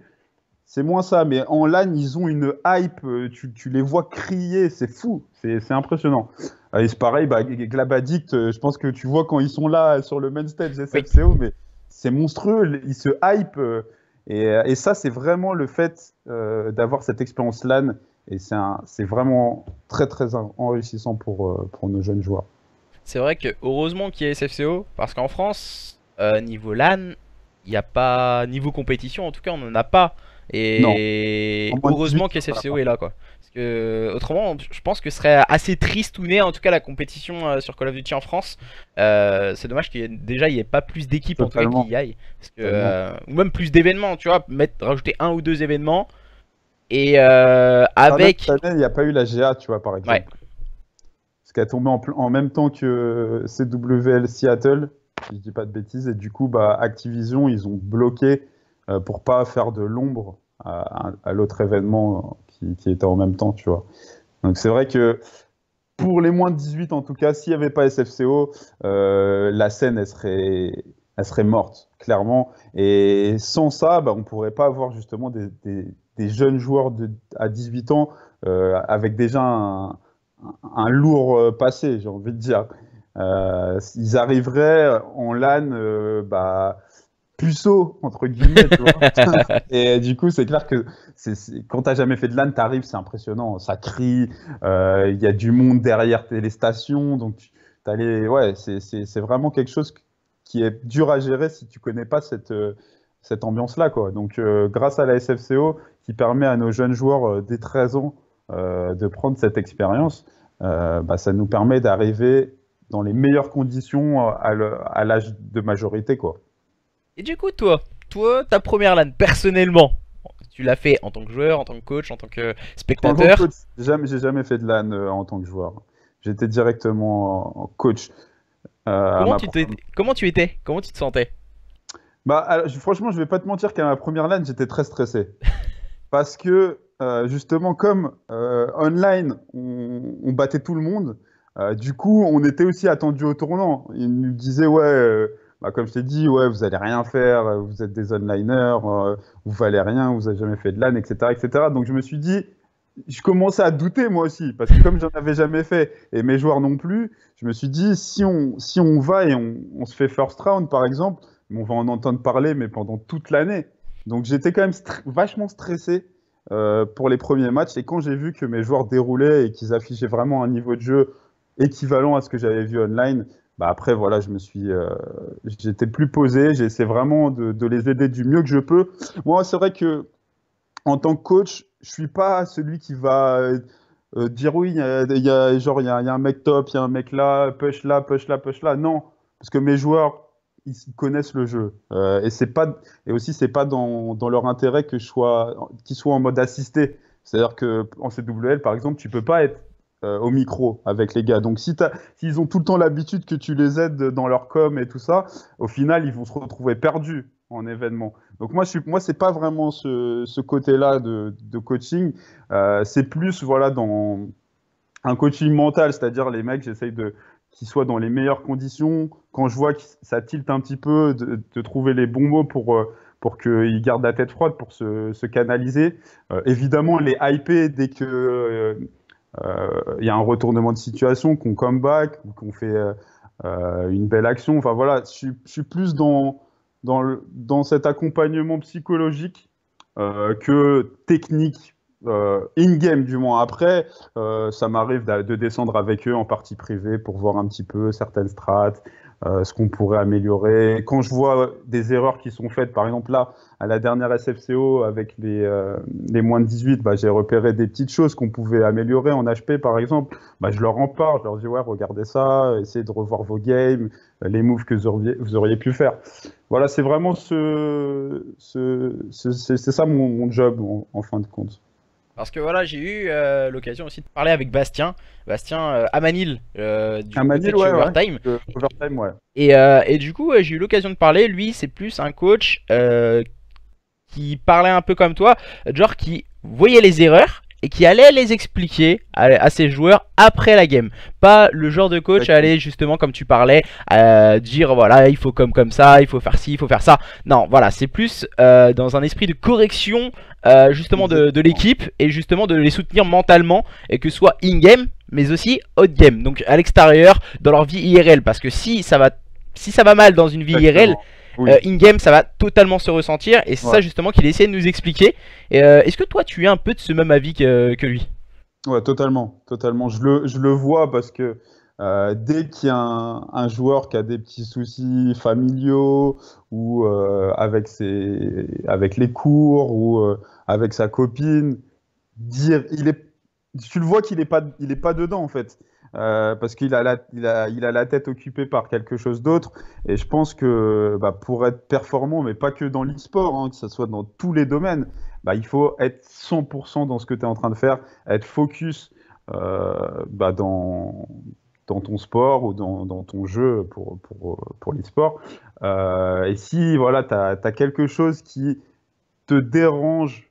c'est moins ça. Mais en LAN, ils ont une hype. Tu les vois crier, c'est fou, c'est impressionnant. Et c'est pareil, bah, Glabaddict, je pense que tu vois quand ils sont là sur le main stage SFCO, mais c'est monstrueux, ils se hype. Et ça, c'est vraiment le fait d'avoir cette expérience LAN. Et c'est vraiment très très enrichissant pour nos jeunes joueurs. C'est vrai que heureusement qu'il y a SFCO, parce qu'en France, niveau LAN, il n'y a pas. Niveau compétition, en tout cas, on n'en a pas. Non, Et en moins de heureusement 18, que voilà. SFCO est là, quoi. Parce que autrement, je pense que ce serait assez tristouné, en tout cas, la compétition sur Call of Duty en France. C'est dommage déjà il n'y ait pas plus d'équipes, en tout cas, qui Totalement. y aillent. Parce que, Totalement. ou même plus d'événements, tu vois, rajouter un ou deux événements. Et Ah, même avec. cette année, il n'y a pas eu la GA, tu vois, par Ouais, exemple. Parce qu'elle est tombée en même temps que CWL Seattle, si je dis pas de bêtises, et du coup, bah, Activision, ils ont bloqué pour pas faire de l'ombre à l'autre événement qui était en même temps, tu vois. Donc c'est vrai que pour les moins de 18, en tout cas, s'il n'y avait pas SFCO, la scène, elle serait morte, clairement. Et sans ça, bah, on ne pourrait pas avoir justement des jeunes joueurs à 18 ans avec déjà un lourd passé, j'ai envie de dire. Ils arriveraient en LAN bah, puceaux, entre guillemets, tu vois. Et du coup, c'est clair que quand tu n'as jamais fait de LAN, tu arrives, c'est impressionnant. Ça crie, il y a du monde derrière les stations. Donc, ouais, c'est vraiment quelque chose qui est dur à gérer si tu connais pas cette ambiance-là, quoi. Donc, grâce à la SFCO, qui permet à nos jeunes joueurs dès 13 ans de prendre cette expérience, bah, ça nous permet d'arriver dans les meilleures conditions à l'âge de majorité, quoi. et du coup, ta première LAN, personnellement, tu l'as fait en tant que joueur, en tant que coach, en tant que En tant que spectateur. coach, j'ai jamais fait de LAN en tant que joueur. J'étais directement en coach à ma première. Comment tu étais? Comment tu te sentais? Bah, alors, franchement, je vais pas te mentir qu'à ma première LAN, j'étais très stressé. Parce que, justement, comme online, on battait tout le monde, du coup, on était aussi attendu au tournant. Ils nous disaient, ouais, bah, comme je t'ai dit, ouais, vous allez rien faire, vous êtes des onliners, vous valez rien, vous avez jamais fait de LAN, etc., etc. Donc, je me suis dit, je commençais à douter moi aussi, parce que comme j'en avais jamais fait, et mes joueurs non plus, je me suis dit, si on va et on se fait first round, par exemple, on va en entendre parler, mais pendant toute l'année. Donc j'étais quand même vachement stressé pour les premiers matchs, et quand j'ai vu que mes joueurs déroulaient et qu'ils affichaient vraiment un niveau de jeu équivalent à ce que j'avais vu online, bah après voilà, j'étais plus posé, j'ai essayé vraiment de les aider du mieux que je peux. Moi, c'est vrai que en tant que coach, je suis pas celui qui va dire oui, il y a un mec top, il y a un mec là, push là, push là, push là. Non, parce que mes joueurs, ils connaissent le jeu. Et aussi, c'est pas dans leur intérêt qu'ils soient en mode assisté. C'est-à-dire que en CWL, par exemple, tu peux pas être au micro avec les gars. Donc, s'ils ont tout le temps l'habitude que tu les aides dans leur com et tout ça, au final, ils vont se retrouver perdus en événement. Donc moi, c'est pas vraiment ce côté-là de coaching. C'est plus voilà dans un coaching mental, c'est-à-dire les mecs, j'essaye qu'ils soient dans les meilleures conditions. Quand je vois que ça tilte un petit peu, de trouver les bons mots pour qu'ils gardent la tête froide, pour se canaliser. Évidemment, les hyper dès que il y a un retournement de situation, qu'on comeback, ou qu'on fait une belle action. Enfin voilà, je suis plus dans cet accompagnement psychologique que technique, in-game du moins. Après, ça m'arrive de descendre avec eux en partie privée pour voir un petit peu certaines strates, ce qu'on pourrait améliorer. Quand je vois des erreurs qui sont faites, par exemple là, à la dernière SFCO avec les moins de 18, bah, j'ai repéré des petites choses qu'on pouvait améliorer en HP par exemple. Bah, je leur en parle, je leur dis ouais, regardez ça, essayez de revoir vos games, les moves que vous auriez pu faire. Voilà, c'est vraiment c'est ça mon job en fin de compte. Parce que voilà, j'ai eu l'occasion aussi de parler avec Bastien Amanil À du côté Manil, de chez ouais, ouais. Overtime. Overtime, ouais. Et du coup, j'ai eu l'occasion de parler. Lui, c'est plus un coach qui parlait un peu comme toi, genre qui voyait les erreurs et qui allait les expliquer à ses joueurs après la game. Pas le genre de coach à aller justement comme tu parlais, dire voilà il faut comme ça, il faut faire ci, il faut faire ça. Non voilà, c'est plus dans un esprit de correction justement de l'équipe et justement de les soutenir mentalement et que ce soit in-game mais aussi out-game. Donc à l'extérieur, dans leur vie IRL, parce que si ça va mal dans une vie IRL, Oui. in-game ça va totalement se ressentir et c'est ça justement qu'il essaie de nous expliquer. Est-ce que toi tu es un peu de ce même avis que lui? Ouais, totalement, totalement. Je le vois parce que dès qu'il y a un joueur qui a des petits soucis familiaux ou avec les cours ou avec sa copine, tu le vois qu'il est pas dedans en fait. Parce qu'il a il a la tête occupée par quelque chose d'autre. Et je pense que bah, pour être performant, mais pas que dans l'e-sport, hein, que ce soit dans tous les domaines, bah, il faut être 100% dans ce que tu es en train de faire, être focus bah, dans ton sport ou dans ton jeu pour l'e-sport. Et si voilà, tu as quelque chose qui te dérange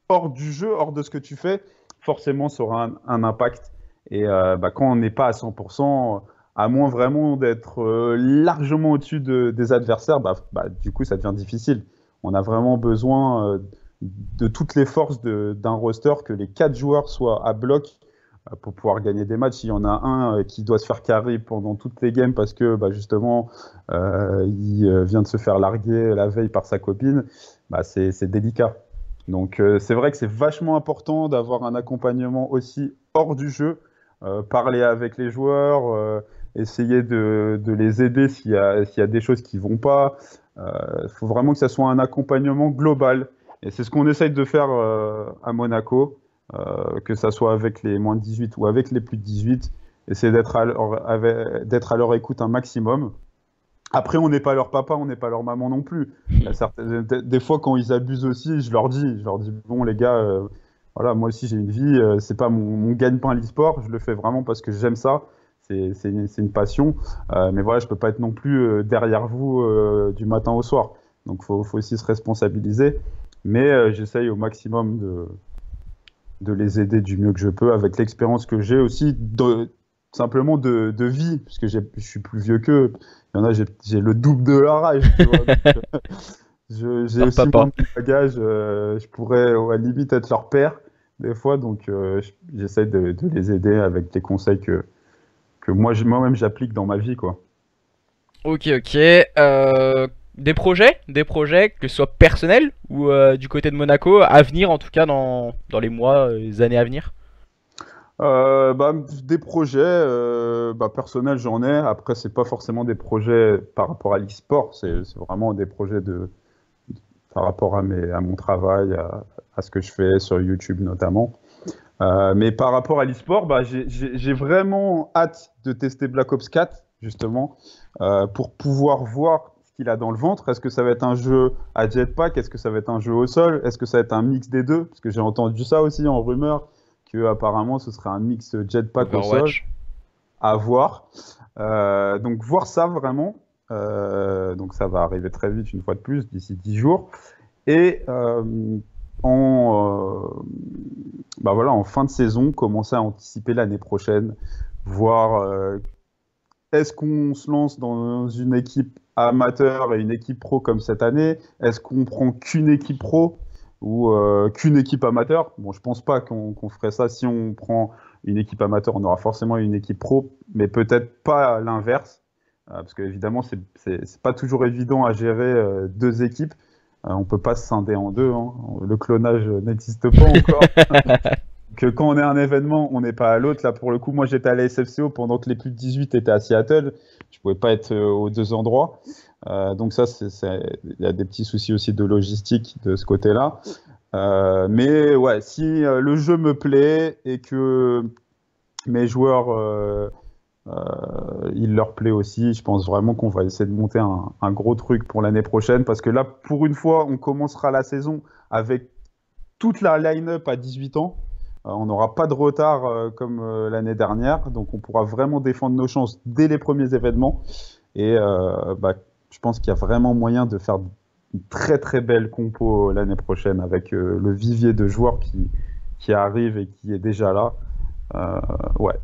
hors du jeu, hors de ce que tu fais, forcément ça aura un impact. Et bah, quand on n'est pas à 100%, à moins vraiment d'être largement au-dessus des adversaires, du coup ça devient difficile. On a vraiment besoin de toutes les forces d'un roster, que les 4 joueurs soient à bloc pour pouvoir gagner des matchs. S'il y en a un qui doit se faire carry pendant toutes les games parce que bah, justement il vient de se faire larguer la veille par sa copine, bah, c'est délicat. Donc c'est vrai que c'est vachement important d'avoir un accompagnement aussi hors du jeu, parler avec les joueurs, essayer de les aider s'il y a des choses qui vont pas. Il faut vraiment que ça soit un accompagnement global. Et c'est ce qu'on essaye de faire à Monaco, que ça soit avec les moins de 18 ou avec les plus de 18. Essayer d'être à leur écoute un maximum. Après, on n'est pas leur papa, on n'est pas leur maman non plus. Il y a des fois, quand ils abusent aussi, je leur dis bon les gars, voilà, moi aussi j'ai une vie, c'est pas mon gagne-pain l'e-sport, je le fais vraiment parce que j'aime ça, c'est une passion, mais voilà, je peux pas être non plus derrière vous du matin au soir. Donc faut aussi se responsabiliser, mais j'essaye au maximum de les aider du mieux que je peux avec l'expérience que j'ai aussi simplement de vie, puisque je suis plus vieux qu'eux. Il y en a, j'ai le double de leur âge, tu vois. J'ai aussi moins de bagage. Je pourrais à la limite être leur père, des fois. Donc, j'essaie de les aider avec des conseils que moi-même j'applique dans ma vie, quoi. Ok, ok. Des projets, que ce soit personnels ou du côté de Monaco, à venir en tout cas dans les mois, les années à venir? Des projets personnels, j'en ai. Après, c'est pas forcément des projets par rapport à l'e-sport, c'est vraiment des projets par rapport à mon travail, à ce que je fais sur YouTube notamment. Mais par rapport à l'e-sport, j'ai vraiment hâte de tester Black Ops 4, justement, pour pouvoir voir ce qu'il a dans le ventre. Est-ce que ça va être un jeu à jetpack? Est-ce que ça va être un jeu au sol? Est-ce que ça va être un mix des deux? Parce que j'ai entendu ça aussi en rumeur, que apparemment ce serait un mix jetpack au sol. À voir. Donc voir ça vraiment. Donc ça va arriver très vite, une fois de plus, d'ici 10 jours. Et en fin de saison, commencer à anticiper l'année prochaine, voir est-ce qu'on se lance dans une équipe amateur et une équipe pro comme cette année? Est-ce qu'on prend qu'une équipe pro ou qu'une équipe amateur? Bon, je pense pas qu'on ferait ça. Si on prend une équipe amateur, on aura forcément une équipe pro, mais peut-être pas l'inverse, parce qu'évidemment, c'est pas toujours évident à gérer 2 équipes. On peut pas se scinder en 2, hein. Le clonage n'existe pas encore. Que quand on est à un événement, on n'est pas à l'autre. Là, pour le coup, moi, j'étais à la SFCO pendant que les plus de 18 étaient à Seattle. Je pouvais pas être aux 2 endroits. Donc ça, il y a des petits soucis aussi de logistique de ce côté-là. Mais ouais, si le jeu me plaît et que mes joueurs, il leur plaît aussi, je pense vraiment qu'on va essayer de monter un gros truc pour l'année prochaine. Parce que là, pour une fois, on commencera la saison avec toute la line-up à 18 ans. On n'aura pas de retard comme l'année dernière, donc on pourra vraiment défendre nos chances dès les premiers événements. Et je pense qu'il y a vraiment moyen de faire une très très belle compo l'année prochaine avec le vivier de joueurs qui arrive et qui est déjà là. Ouais,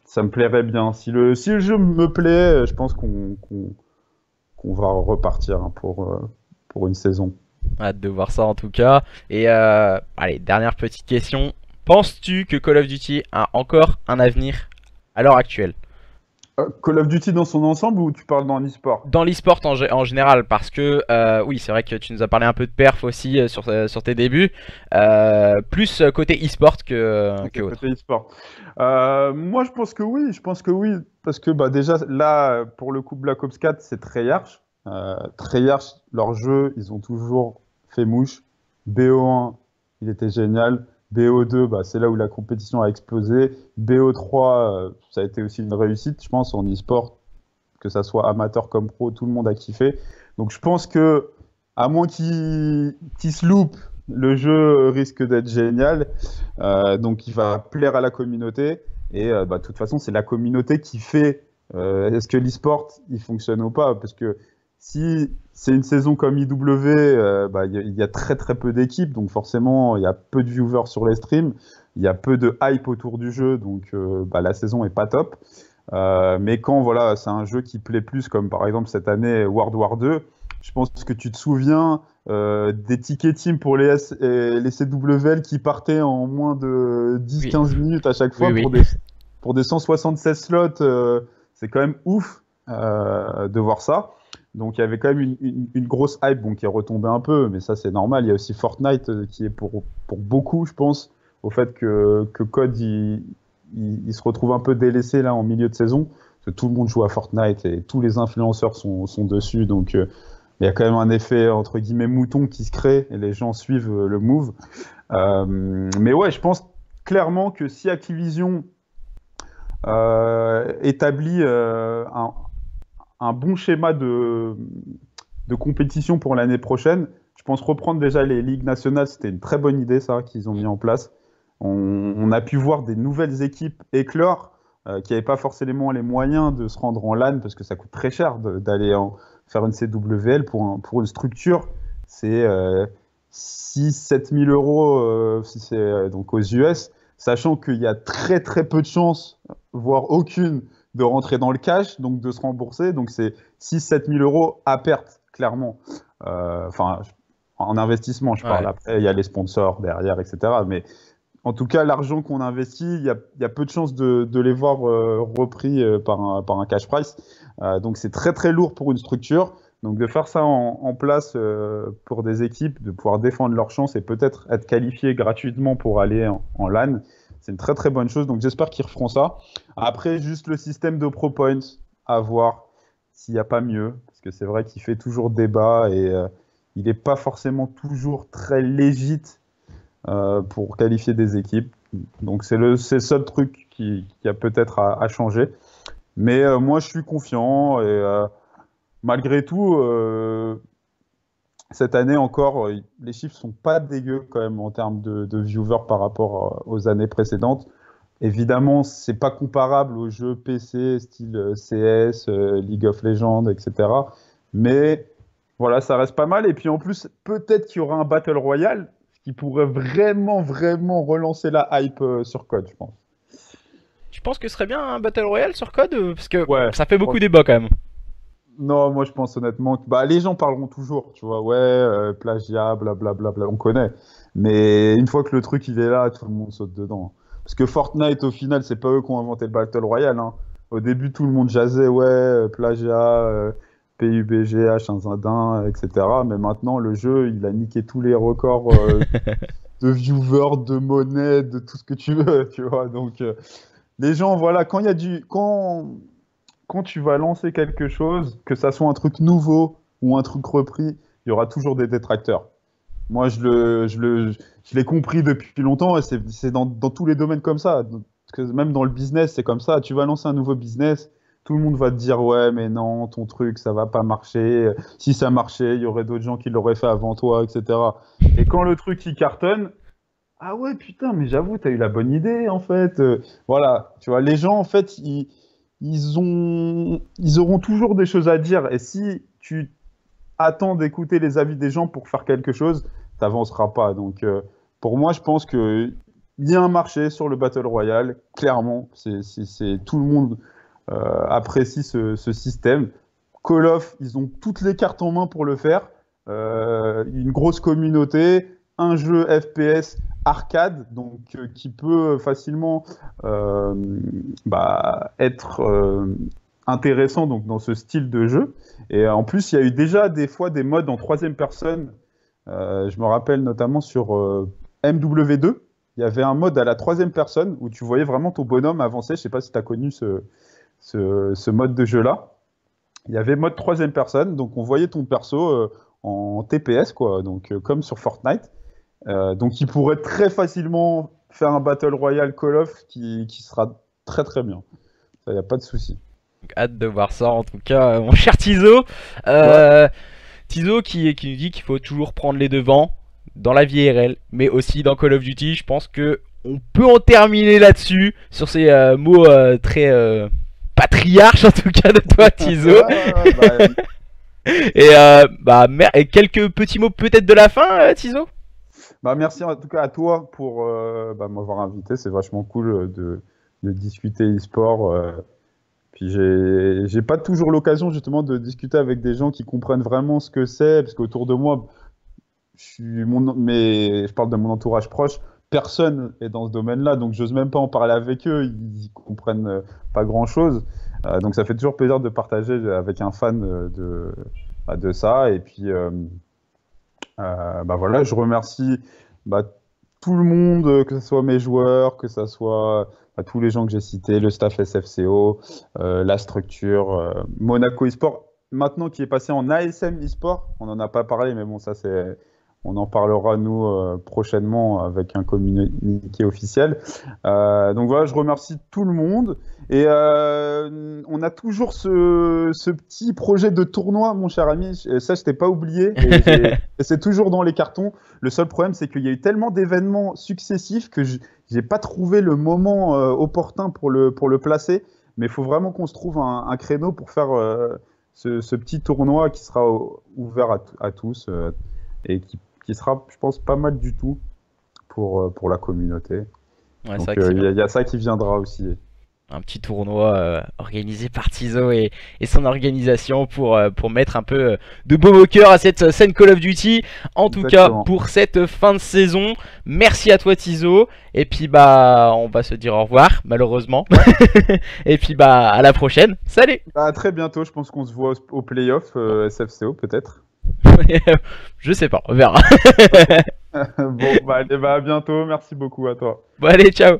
ça me plairait bien. Si le jeu me plaît, je pense qu'on va repartir hein, pour une saison. Hâte de voir ça en tout cas. Et allez, dernière petite question. Penses-tu que Call of Duty a encore un avenir à l'heure actuelle? Call of Duty dans son ensemble ou tu parles dans l'e-sport? Dans l'e-sport en général, parce que oui, c'est vrai que tu nous as parlé un peu de perf aussi sur tes débuts, plus côté e-sport que autre. Côté e-sport. Moi, je pense que oui, parce que bah, déjà, là, pour le coup, Black Ops 4, c'est Treyarch. Treyarch, leur jeu, ils ont toujours fait mouche. BO1, il était génial. BO2, bah, c'est là où la compétition a explosé. BO3, ça a été aussi une réussite, je pense, en e-sport, que ça soit amateur comme pro, tout le monde a kiffé. Donc, je pense que, à moins qu'ils se loupent, le jeu risque d'être génial. Donc, il va plaire à la communauté. Et bah, de toute façon, c'est la communauté qui fait est-ce que l'e-sport il fonctionne ou pas. Parce que si c'est une saison comme IW, bah, y a très très peu d'équipes. Donc, forcément, il y a peu de viewers sur les streams. Il y a peu de hype autour du jeu. Donc, bah, la saison est pas top. Mais quand voilà, c'est un jeu qui plaît plus, comme par exemple cette année World War 2, je pense que tu te souviens des tickets team pour les, et les CWL qui partaient en moins de 10-15 Oui, minutes à chaque fois oui, oui. pour des 176 slots. C'est quand même ouf de voir ça. Donc il y avait quand même une grosse hype bon, qui est retombée un peu, mais ça c'est normal. Il y a aussi Fortnite qui est pour beaucoup, je pense, au fait que COD il se retrouve un peu délaissé là en milieu de saison. Parce que tout le monde joue à Fortnite et tous les influenceurs sont dessus. Donc il y a quand même un effet entre guillemets mouton qui se crée et les gens suivent le move. Mais ouais, je pense clairement que si Activision établit un bon schéma de compétition pour l'année prochaine, je pense reprendre déjà les ligues nationales, c'était une très bonne idée ça qu'ils ont mis en place. On a pu voir des nouvelles équipes éclore qui n'avaient pas forcément les moyens de se rendre en LAN parce que ça coûte très cher d'aller faire une CWL pour une structure. C'est 6-7 000 euros si c'est donc aux US, sachant qu'il y a très très peu de chances, voire aucune, de rentrer dans le cash, donc de se rembourser. Donc c'est 6-7 000 euros à perte, clairement. Enfin, en investissement, je parle. Ouais. Après, il y a les sponsors derrière, etc. Mais en tout cas, l'argent qu'on investit, il y a peu de chances de les voir repris par un cash price. Donc c'est très très lourd pour une structure. Donc de faire ça en place pour des équipes, de pouvoir défendre leurs chances et peut-être être qualifié gratuitement pour aller en LAN, c'est une très très bonne chose. Donc j'espère qu'ils referont ça. Après, juste le système de Pro Points, à voir s'il n'y a pas mieux. Parce que c'est vrai qu'il fait toujours débat et il n'est pas forcément toujours très légit pour qualifier des équipes. Donc c'est le seul truc qui a peut-être à changer. Mais moi je suis confiant et malgré tout, cette année encore, les chiffres sont pas dégueux quand même en termes de viewers par rapport aux années précédentes. Évidemment, c'est pas comparable aux jeux PC style CS, League of Legends, etc. Mais voilà, ça reste pas mal. Et puis en plus, peut-être qu'il y aura un Battle Royale qui pourrait vraiment, vraiment relancer la hype sur COD, je pense. Tu penses que ce serait bien un Battle Royale sur Code? Parce que Ouais. ça fait beaucoup débat quand même. Non, moi je pense honnêtement que bah, les gens parleront toujours, tu vois, ouais, plagiat, blablabla, on connaît. Mais une fois que le truc il est là, tout le monde saute dedans. Parce que Fortnite, au final, c'est pas eux qui ont inventé le Battle Royale. Hein. Au début, tout le monde jazzait, ouais, plagiat, PUBG, H1Z1, etc. Mais maintenant, le jeu, il a niqué tous les records de viewers, de monnaie, de tout ce que tu veux, tu vois. Donc, les gens, voilà, quand il y a du. Quand tu vas lancer quelque chose, que ça soit un truc nouveau ou un truc repris, il y aura toujours des détracteurs. Moi, je l'ai compris depuis longtemps et c'est dans tous les domaines comme ça. Parce que même dans le business, c'est comme ça. Tu vas lancer un nouveau business, tout le monde va te dire ouais, mais non, ton truc, ça va pas marcher. Si ça marchait, il y aurait d'autres gens qui l'auraient fait avant toi, etc. Et quand le truc il cartonne, ah ouais, putain, mais j'avoue, t'as eu la bonne idée en fait. Voilà, tu vois, les gens en fait, ils auront toujours des choses à dire. Et si tu attends d'écouter les avis des gens pour faire quelque chose, t'avanceras pas. Donc, pour moi, je pense que il y a un marché sur le Battle Royale, clairement. Tout le monde apprécie ce système. Call of, ils ont toutes les cartes en main pour le faire. Une grosse communauté, un jeu FPS arcade, donc qui peut facilement être intéressant donc, dans ce style de jeu. Et en plus, il y a eu déjà des fois des modes en troisième personne. Je me rappelle notamment sur MW2, il y avait un mode à la troisième personne où tu voyais vraiment ton bonhomme avancer. Je sais pas si tu as connu ce mode de jeu-là. Il y avait mode troisième personne, donc on voyait ton perso en TPS, quoi, donc comme sur Fortnite. Donc il pourrait très facilement faire un Battle Royale Call of qui sera très très bien. Ça, y a pas de souci. Donc, hâte de voir ça en tout cas, mon cher Tizo. Tizo qui nous dit qu'il faut toujours prendre les devants dans la vie RL, mais aussi dans Call of Duty. Je pense que on peut en terminer là-dessus, sur ces mots très patriarches en tout cas de toi, Tizo. Et quelques petits mots peut-être de la fin, Tizo. Merci en tout cas à toi pour m'avoir invité. C'est vachement cool de discuter e-sport. Puis j'ai pas toujours l'occasion justement de discuter avec des gens qui comprennent vraiment ce que c'est, parce qu'autour de moi, je parle de mon entourage proche, personne est dans ce domaine-là, donc j'ose même pas en parler avec eux, ils comprennent pas grand-chose. Donc ça fait toujours plaisir de partager avec un fan de ça. Et puis voilà, je remercie tout le monde, que ce soit mes joueurs, que ce soit tous les gens que j'ai cités, le staff SFCO, la structure, Monaco eSport, maintenant qui est passé en ASM eSport, on n'en a pas parlé, mais bon, ça c'est... On en parlera, nous, prochainement avec un communiqué officiel. Donc voilà, je remercie tout le monde. Et on a toujours ce petit projet de tournoi, mon cher ami. Ça, je t'ai pas oublié. Et c'est toujours dans les cartons. Le seul problème, c'est qu'il y a eu tellement d'événements successifs que j'ai pas trouvé le moment opportun pour le placer. Mais il faut vraiment qu'on se trouve un créneau pour faire ce petit tournoi qui sera ouvert à tous et qui sera, je pense, pas mal du tout pour la communauté. Ouais, donc il y a ça qui viendra aussi. Un petit tournoi organisé par Tizo et son organisation pour mettre un peu de baume au cœur à cette scène Call of Duty. En tout cas, pour cette fin de saison, merci à toi Tizo. Et puis on va se dire au revoir, malheureusement. Et puis à la prochaine. Salut. À très bientôt, je pense qu'on se voit au playoff SFCO peut-être. Je sais pas, on verra. Bon, allez, à bientôt, merci beaucoup à toi. Bon, allez, ciao.